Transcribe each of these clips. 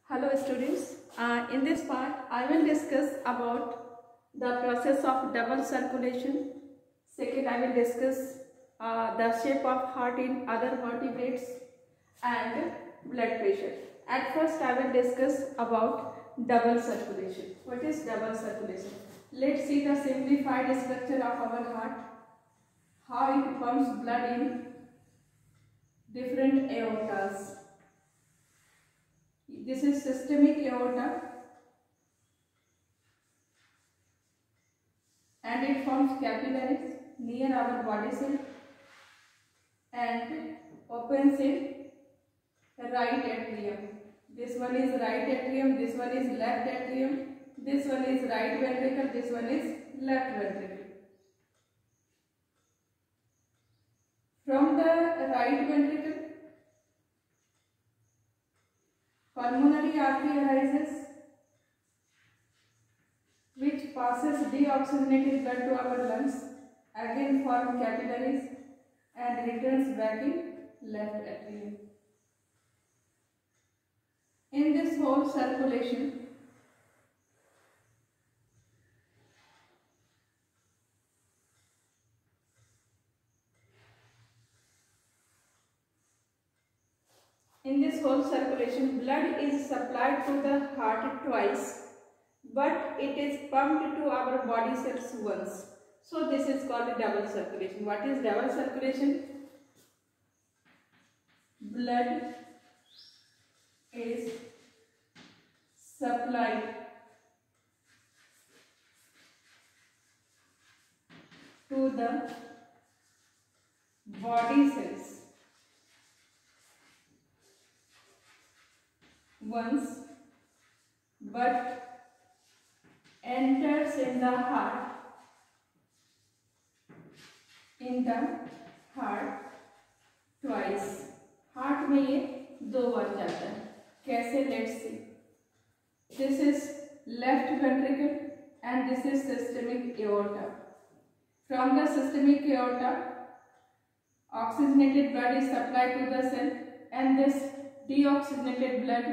Hello students, in this part I will discuss about the process of double circulation. Second, I will discuss the shape of heart in other vertebrates and blood pressure. At first I will discuss about double circulation. What is double circulation? Let's see the simplified structure of our heart, how it pumps blood in different aortas. This is systemic aorta and it forms capillaries near our body cell and opens in right atrium. This one is right atrium, this one is left atrium, this one is right ventricle, this one is left ventricle. From the right ventricle, pulmonary artery arises which passes deoxygenated blood to our lungs, again form capillaries and returns back in left atrium. In this whole circulation, blood is supplied to the heart twice, but it is pumped to our body cells once. So this is called double circulation. What is double circulation? Blood is supplied to the body cells once, but enters in the heart twice. Heart में ये दो बार जाता है. कैसे? Let's see. This is left ventricle and this is systemic aorta. From the systemic aorta, oxygenated blood is supplied to the cell and this deoxygenated blood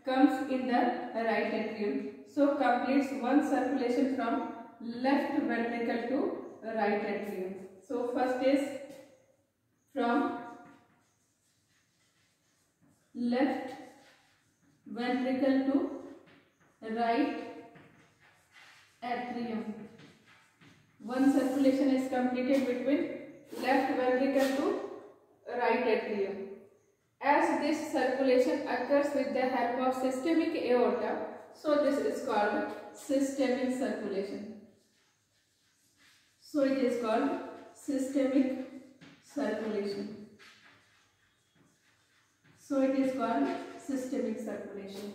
comes in the right atrium. So completes one circulation from left ventricle to right atrium. So first is from left ventricle to right atrium. One circulation is completed between left ventricle to right atrium. As this circulation occurs with the help of systemic aorta, so this is called systemic circulation. So it is called systemic circulation. So it is called systemic circulation.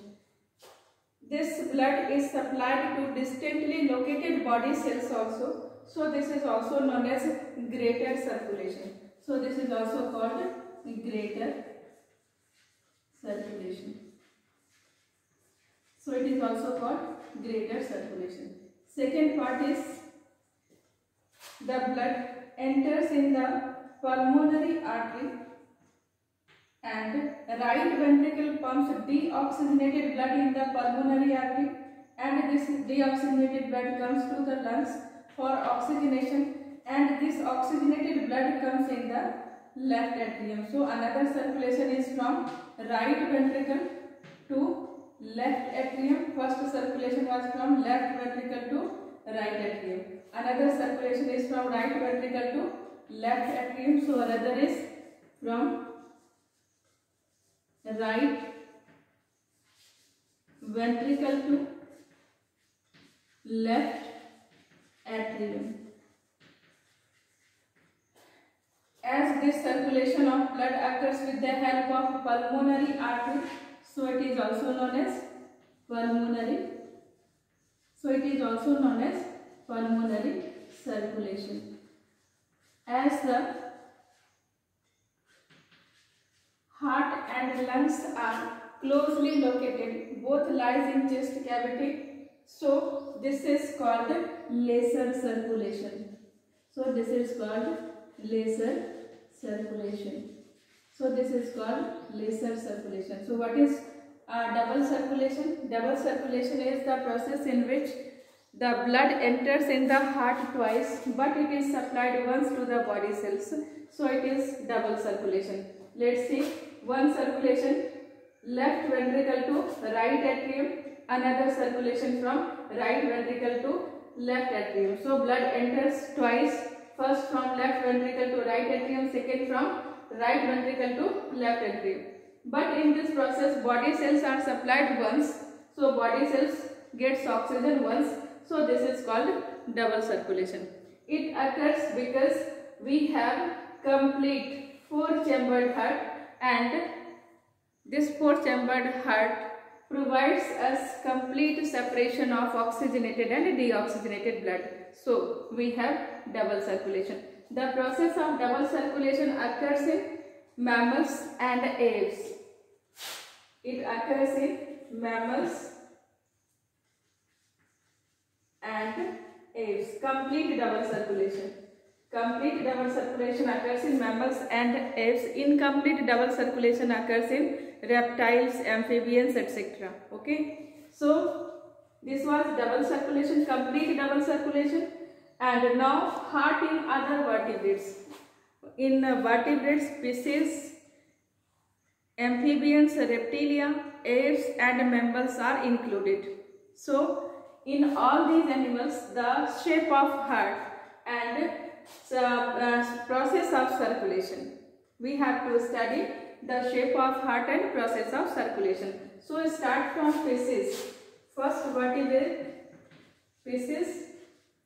This blood is supplied to distantly located body cells also. So this is also known as greater circulation. So this is also called greater circulation. So it is also called greater circulation. Second part is the blood enters in the pulmonary artery and right ventricle pumps deoxygenated blood in the pulmonary artery and this deoxygenated blood comes to the lungs for oxygenation and this oxygenated blood comes in the left atrium. So another circulation is from right ventricle to left atrium. First circulation was from left ventricle to right atrium. Another circulation is from right ventricle to left atrium. So another is from right ventricle to left atrium. As this circulation of blood occurs with the help of pulmonary artery, so it is also known as pulmonary. So it is also known as pulmonary circulation. As the heart and lungs are closely located, both lies in chest cavity. So this is called lesser circulation. So this is called lesser circulation. So this is called lesser circulation. So what is double circulation. Double circulation is the process in which the blood enters in the heart twice, but it is supplied once to the body cells. So it is double circulation. Let's see. One circulation, left ventricle to right atrium, another circulation from right ventricle to left atrium. So blood enters twice, first from left ventricle to right atrium, second from right ventricle to left atrium. But in this process body cells are supplied once, so body cells gets oxygen once, so this is called double circulation. It occurs because we have complete 4-chambered heart, and this 4-chambered heart provides us complete separation of oxygenated and deoxygenated blood. So we have double circulation. The process of double circulation occurs in mammals and aves. It occurs in mammals and aves. Complete double circulation. Complete double circulation occurs in mammals and aves. Incomplete double circulation occurs in reptiles, amphibians, etc. Okay. So this was double circulation, complete double circulation. And now heart in other vertebrates. In vertebrates, species, amphibians, reptilia, aves and mammals are included. So in all these animals, the shape of heart and process of circulation. We have to study the shape of heart and process of circulation. So start from fishes. First vertebrate, fishes,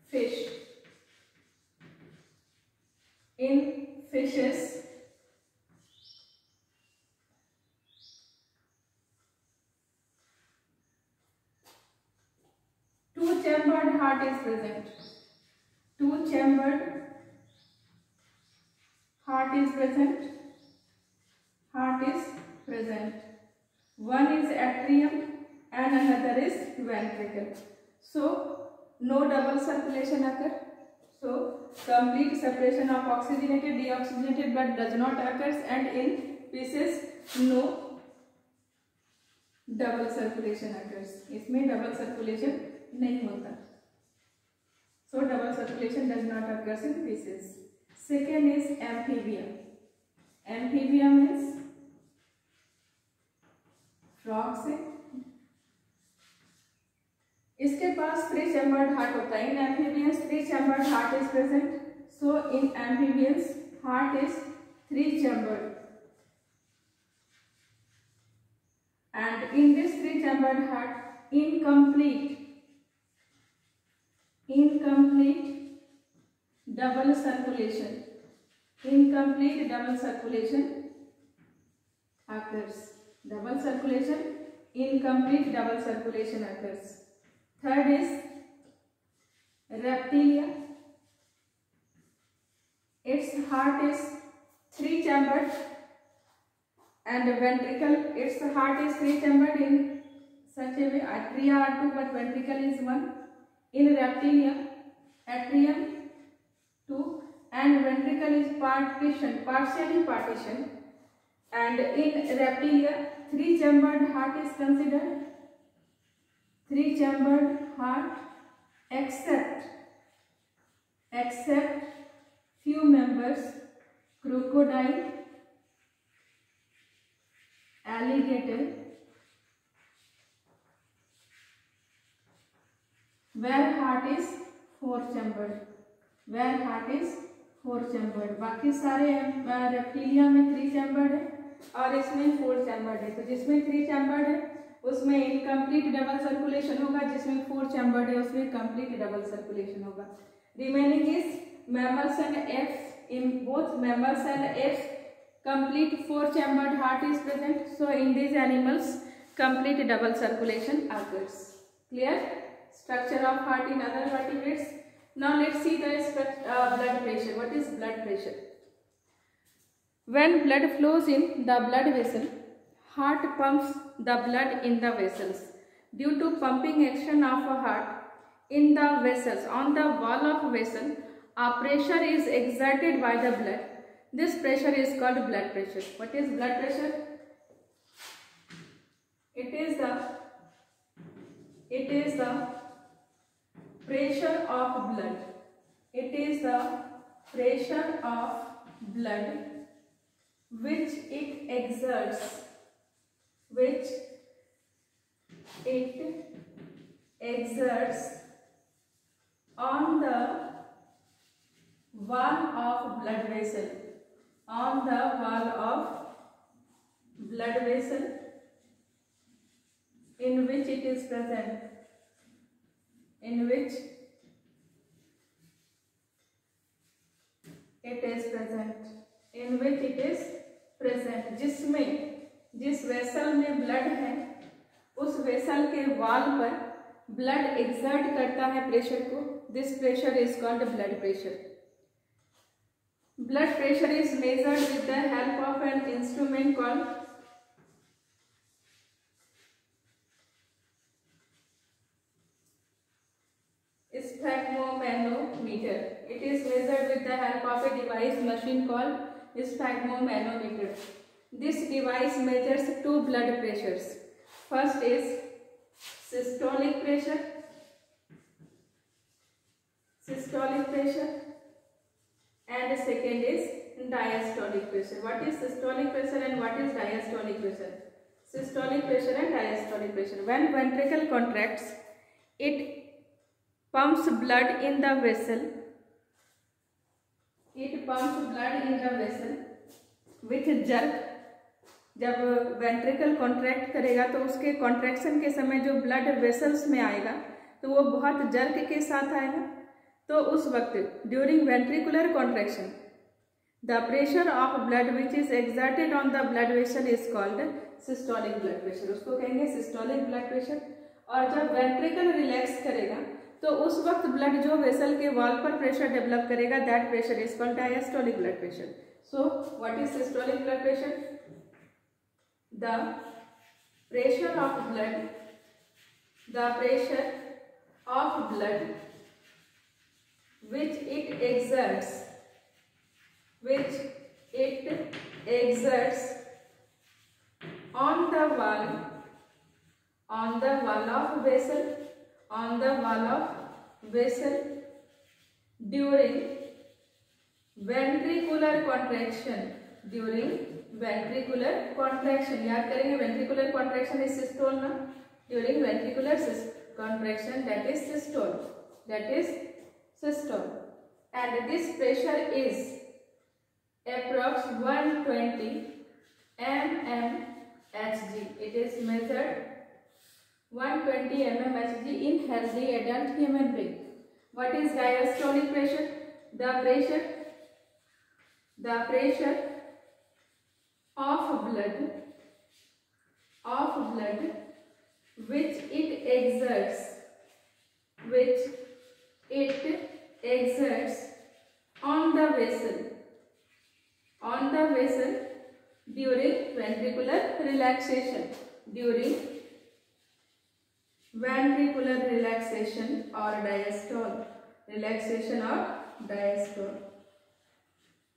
fish. In fishes, two-chambered heart is present. Two-chambered heart is present. Heart is present. One is atrium and another is ventricle. So no double circulation occur. So complete separation of oxygenated deoxygenated blood does not occur, and in fishes no double circulation occurs. इसमें double circulation नहीं होता. So double circulation does not occur in fishes. Second is amphibia. Amphibia means frogs है. इसके पास 3-chambered heart होता है. In amphibians 3-chambered heart is present. So in amphibians heart is 3-chambered. And in this 3-chambered heart, incomplete double circulation. Incomplete double circulation occurs. Double circulation, incomplete double circulation occurs. Third is reptilia. Its heart is 3-chambered and ventricle, its heart is 3-chambered in such a way, atria are 2 but ventricle is 1. In reptilia, atrium 2 and ventricle is partially partitioned. And in reptilia, 3-chambered heart is considered. 3-chambered heart except few members, crocodile, alligator, where heart is 4-chambered. Where heart is 4-chambered. बाकी सारे reptilia में 3-chambered है और इसमें 4-chambered है. तो जिसमें 3-chambered है उसमें इनकम्प्लीट डबल सर्कुलेशन होगा, जिसमें 4-chambered है उसमें कंप्लीट डबल सर्कुलेशन होगा. Remaining is mammals and apes. In both mammals and apes, complete 4-chambered heart is present. So in these animals, complete double circulation occurs. Clear? Structure of heart in other vertebrates. Now let's see the blood pressure. What is blood pressure? When blood flows in the blood vessel, heart pumps the blood in the vessels. Due to pumping action of a heart in the vessels, on the wall of vessel, a pressure is exerted by the blood. This pressure is called blood pressure. What is blood pressure? It is the pressure of blood. It is the pressure of blood which it exerts on the wall of blood vessel, on the wall of blood vessel in which it is present, in which it is present, जिस vessel में blood है उस vessel के wall पर blood exert करता है pressure को. This pressure is called blood pressure. Blood pressure is measured with the help of an instrument called sphygmomanometer. It is measured with the help of a device machine called sphygmomanometer. This device measures two blood pressures. First is systolic pressure and second is diastolic pressure. What is systolic pressure and what is diastolic pressure? Systolic pressure and diastolic pressure. When ventricle contracts, it pumps blood in the vessel. With jerk. जब ventricle contract करेगा तो उसके contraction के समय जो blood vessels में आएगा तो वो बहुत जर्क के साथ आएगा. तो उस वक्त during ventricular contraction the pressure of blood which is exerted on the blood vessel is called systolic blood pressure. उसको कहेंगे सिस्टोलिक ब्लड प्रेशर. और जब वेंट्रिकल रिलैक्स करेगा तो उस वक्त ब्लड जो वेसल के वॉल पर प्रेशर डेवलप करेगा that pressure is called diastolic blood pressure. So what is systolic blood pressure? The pressure of blood which it exerts on the wall of vessel during ventricular contraction. याद करेंगे ventricular contraction is systole ना. During ventricular contraction that is systole and this pressure is approx 120 mmHg. It is measured 120 mmHg in healthy adult human being. What is diastolic pressure? The pressure of blood which it exerts on the vessel during ventricular relaxation or diastole.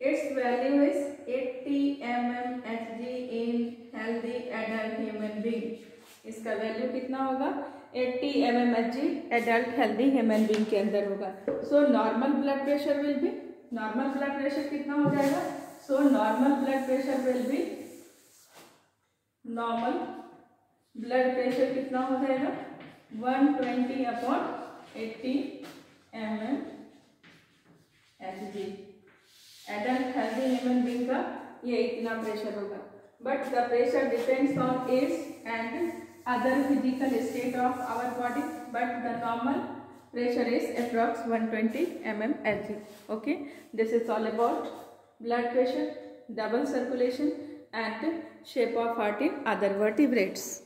Its value is 80 mmHg in healthy adult human being. इसका value कितना होगा? 80 mmHg adult healthy human being के अंदर होगा. So normal blood pressure कितना हो जाएगा? So normal blood pressure कितना हो जाएगा? 120/80 mmHg. Adult healthy human being का ये इतना प्रेशर होगा. But the pressure depends on age and other physical state of our body. But the normal pressure is approx 120 mmHg. Okay, this is all about blood pressure, double circulation and shape of heart in other vertebrates.